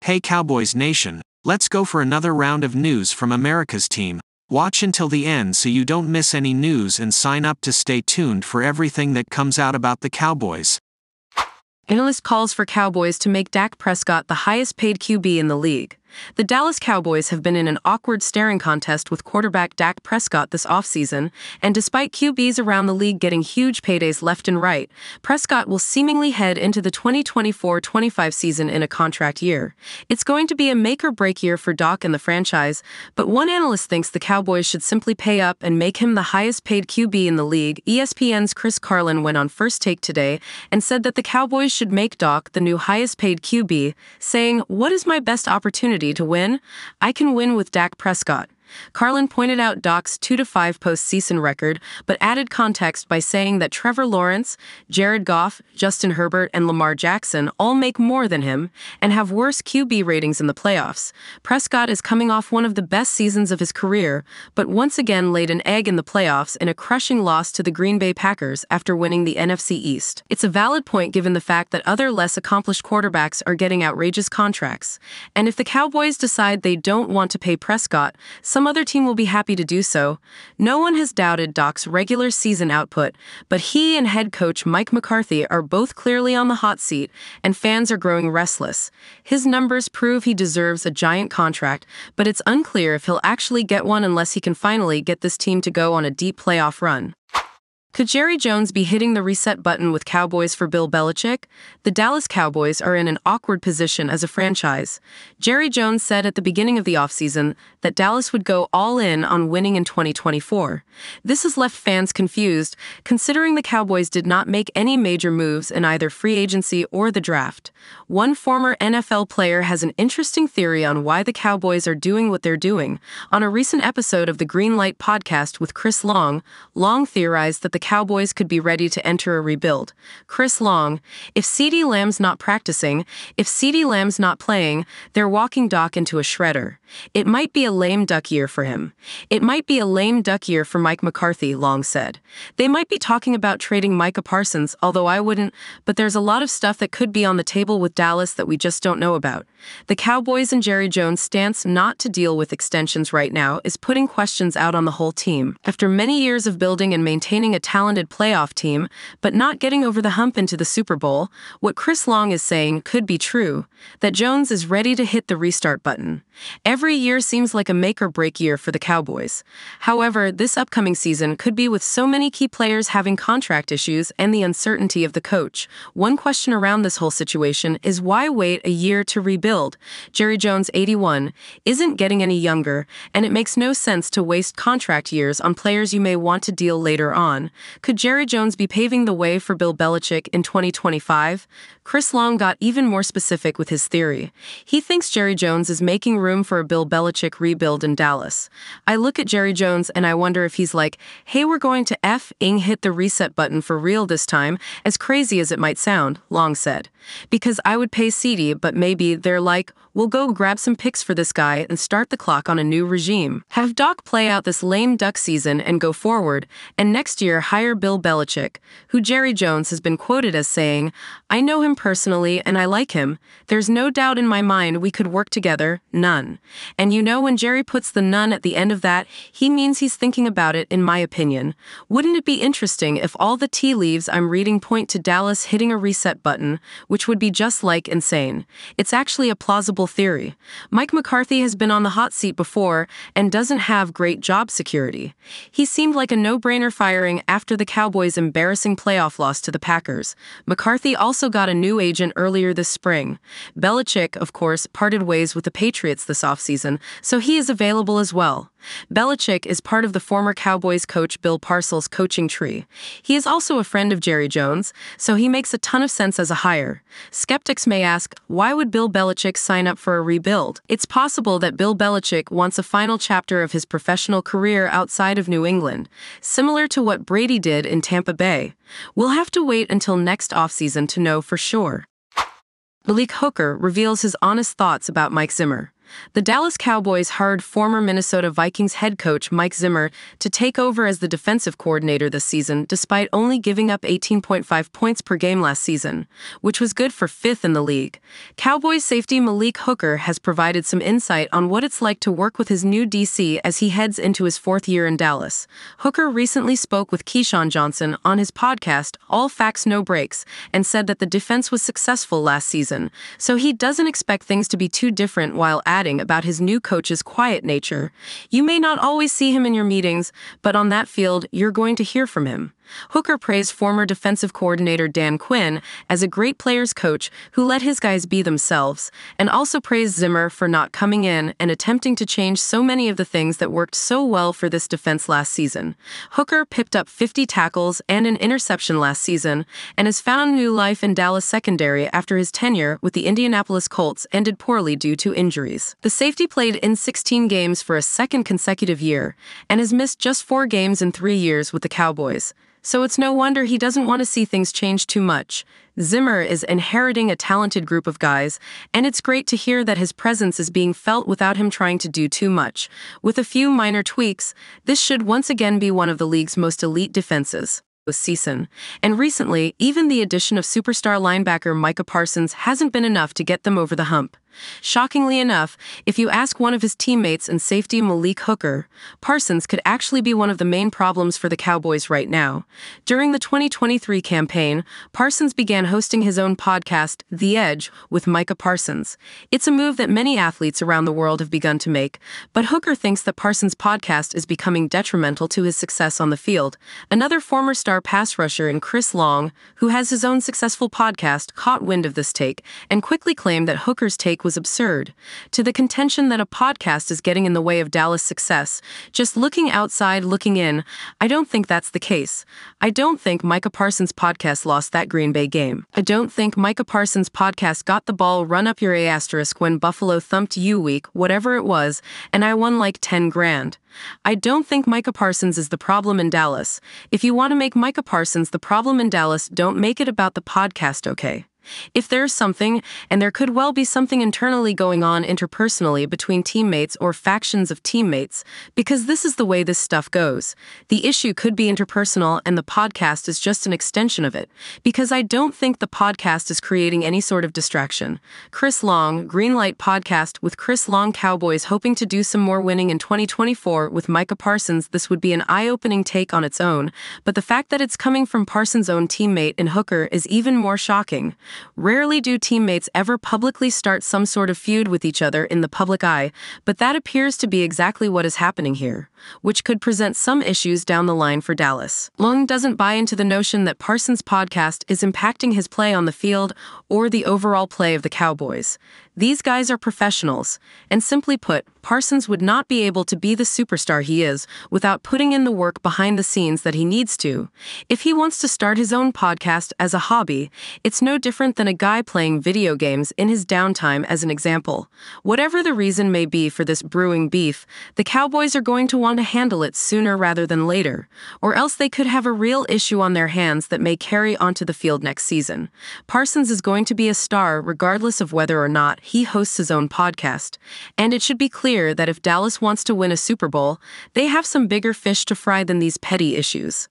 Hey Cowboys Nation, let's go for another round of news from America's team. Watch until the end so you don't miss any news and sign up to stay tuned for everything that comes out about the Cowboys. Analyst calls for Cowboys to make Dak Prescott the highest-paid QB in the league. The Dallas Cowboys have been in an awkward staring contest with quarterback Dak Prescott this offseason, and despite QBs around the league getting huge paydays left and right, Prescott will seemingly head into the 2024-25 season in a contract year. It's going to be a make-or-break year for Dak and the franchise, but one analyst thinks the Cowboys should simply pay up and make him the highest-paid QB in the league. ESPN's Chris Carlin went on First Take today and said that the Cowboys should make Dak the new highest-paid QB, saying, "What is my best opportunity to win? I can win with Dak Prescott." Carlin pointed out Dak's 2-5 postseason record, but added context by saying that Trevor Lawrence, Jared Goff, Justin Herbert, and Lamar Jackson all make more than him and have worse QB ratings in the playoffs. Prescott is coming off one of the best seasons of his career, but once again laid an egg in the playoffs in a crushing loss to the Green Bay Packers after winning the NFC East. It's a valid point given the fact that other less accomplished quarterbacks are getting outrageous contracts. And if the Cowboys decide they don't want to pay Prescott, some other team will be happy to do so. No one has doubted Dak's regular season output, but he and head coach Mike McCarthy are both clearly on the hot seat, and fans are growing restless. His numbers prove he deserves a giant contract, but it's unclear if he'll actually get one unless he can finally get this team to go on a deep playoff run. Could Jerry Jones be hitting the reset button with Cowboys for Bill Belichick? The Dallas Cowboys are in an awkward position as a franchise. Jerry Jones said at the beginning of the offseason that Dallas would go all in on winning in 2024. This has left fans confused, considering the Cowboys did not make any major moves in either free agency or the draft. One former NFL player has an interesting theory on why the Cowboys are doing what they're doing. On a recent episode of the Green Light podcast with Chris Long theorized that the Cowboys could be ready to enter a rebuild. Chris Long: if CeeDee Lamb's not practicing, if CeeDee Lamb's not playing, they're walking Dak into a shredder. It might be a lame duck year for him. It might be a lame duck year for Mike McCarthy, Long said. They might be talking about trading Micah Parsons, although I wouldn't, but there's a lot of stuff that could be on the table with Dallas that we just don't know about. The Cowboys and Jerry Jones' stance not to deal with extensions right now is putting questions out on the whole team. After many years of building and maintaining a talented playoff team, but not getting over the hump into the Super Bowl, what Chris Long is saying could be true, that Jones is ready to hit the restart button. Every year seems like a make-or-break year for the Cowboys. However, this upcoming season could be with so many key players having contract issues and the uncertainty of the coach. One question around this whole situation is why wait a year to rebuild? Jerry Jones, 81, isn't getting any younger, and it makes no sense to waste contract years on players you may want to deal later on. Could Jerry Jones be paving the way for Bill Belichick in 2025? Chris Long got even more specific with his theory. He thinks Jerry Jones is making room for a Bill Belichick rebuild in Dallas. I look at Jerry Jones and I wonder if he's like, hey, we're going to f-ing hit the reset button for real this time, as crazy as it might sound, Long said. Because I would pay CeeDee, but maybe they're like, we'll go grab some picks for this guy and start the clock on a new regime. Have Dak play out this lame duck season and go forward, and next year hire Bill Belichick, who Jerry Jones has been quoted as saying, I know him personally and I like him. There's no doubt in my mind we could work together, none. And you know when Jerry puts the none at the end of that, he means he's thinking about it, in my opinion. Wouldn't it be interesting if all the tea leaves I'm reading point to Dallas hitting a reset button, which would be just like insane? It's actually a plausible theory. Mike McCarthy has been on the hot seat before and doesn't have great job security. He seemed like a no-brainer firing after the Cowboys' embarrassing playoff loss to the Packers. McCarthy also got a new agent earlier this spring. Belichick, of course, parted ways with the Patriots this offseason, so he is available as well. Belichick is part of the former Cowboys coach Bill Parcells' coaching tree. He is also a friend of Jerry Jones, so he makes a ton of sense as a hire. Skeptics may ask, why would Bill Belichick sign up for a rebuild? It's possible that Bill Belichick wants a final chapter of his professional career outside of New England, similar to what Brady did in Tampa Bay. We'll have to wait until next offseason to know for sure. Malik reveals his honest thoughts about Mike Zimmer. The Dallas Cowboys hired former Minnesota Vikings head coach Mike Zimmer to take over as the defensive coordinator this season, despite only giving up 18.5 points per game last season, which was good for fifth in the league. Cowboys safety Malik has provided some insight on what it's like to work with his new DC as he heads into his fourth year in Dallas. Hooker recently spoke with Keyshawn Johnson on his podcast, All Facts No Breaks, and said that the defense was successful last season, so he doesn't expect things to be too different, while adding about his new coach's quiet nature. You may not always see him in your meetings, but on that field, you're going to hear from him. Hooker praised former defensive coordinator Dan Quinn as a great players coach who let his guys be themselves, and also praised Zimmer for not coming in and attempting to change so many of the things that worked so well for this defense last season. Hooker picked up 50 tackles and an interception last season and has found new life in Dallas secondary after his tenure with the Indianapolis Colts ended poorly due to injuries. The safety played in 16 games for a second consecutive year and has missed just 4 games in 3 years with the Cowboys. So it's no wonder he doesn't want to see things change too much. Zimmer is inheriting a talented group of guys, and it's great to hear that his presence is being felt without him trying to do too much. With a few minor tweaks, this should once again be one of the league's most elite defenses this season. And recently, even the addition of superstar linebacker Micah Parsons hasn't been enough to get them over the hump. Shockingly enough, if you ask one of his teammates and safety Malik, Parsons could actually be one of the main problems for the Cowboys right now. During the 2023 campaign, Parsons began hosting his own podcast, The Edge, with Micah Parsons. It's a move that many athletes around the world have begun to make, but Hooker thinks that Parsons' podcast is becoming detrimental to his success on the field. Another former star pass rusher in Chris Long, who has his own successful podcast, caught wind of this take and quickly claimed that Hooker's take was absurd. To the contention that a podcast is getting in the way of Dallas' success, just looking outside, looking in, I don't think that's the case. I don't think Micah Parsons' podcast lost that Green Bay game. I don't think Micah Parsons' podcast got the ball run up your A** when Buffalo thumped you week, whatever it was, and I won like 10 grand. I don't think Micah Parsons is the problem in Dallas. If you want to make Micah Parsons the problem in Dallas, don't make it about the podcast, okay? If there's something, and there could well be something internally going on interpersonally between teammates or factions of teammates, because this is the way this stuff goes. The issue could be interpersonal and the podcast is just an extension of it, because I don't think the podcast is creating any sort of distraction. Chris Long, Greenlight Podcast with Chris Long. Cowboys hoping to do some more winning in 2024 with Micah Parsons. This would be an eye-opening take on its own, but the fact that it's coming from Parsons' own teammate in Hooker is even more shocking. Rarely do teammates ever publicly start some sort of feud with each other in the public eye, but that appears to be exactly what is happening here, which could present some issues down the line for Dallas. Long doesn't buy into the notion that Parsons' podcast is impacting his play on the field or the overall play of the Cowboys. These guys are professionals, and simply put, Parsons would not be able to be the superstar he is without putting in the work behind the scenes that he needs to. If he wants to start his own podcast as a hobby, it's no different than a guy playing video games in his downtime, as an example. Whatever the reason may be for this brewing beef, the Cowboys are going to want to handle it sooner rather than later, or else they could have a real issue on their hands that may carry onto the field next season. Parsons is going to be a star regardless of whether or not he hosts his own podcast, and it should be clear that if Dallas wants to win a Super Bowl, they have some bigger fish to fry than these petty issues.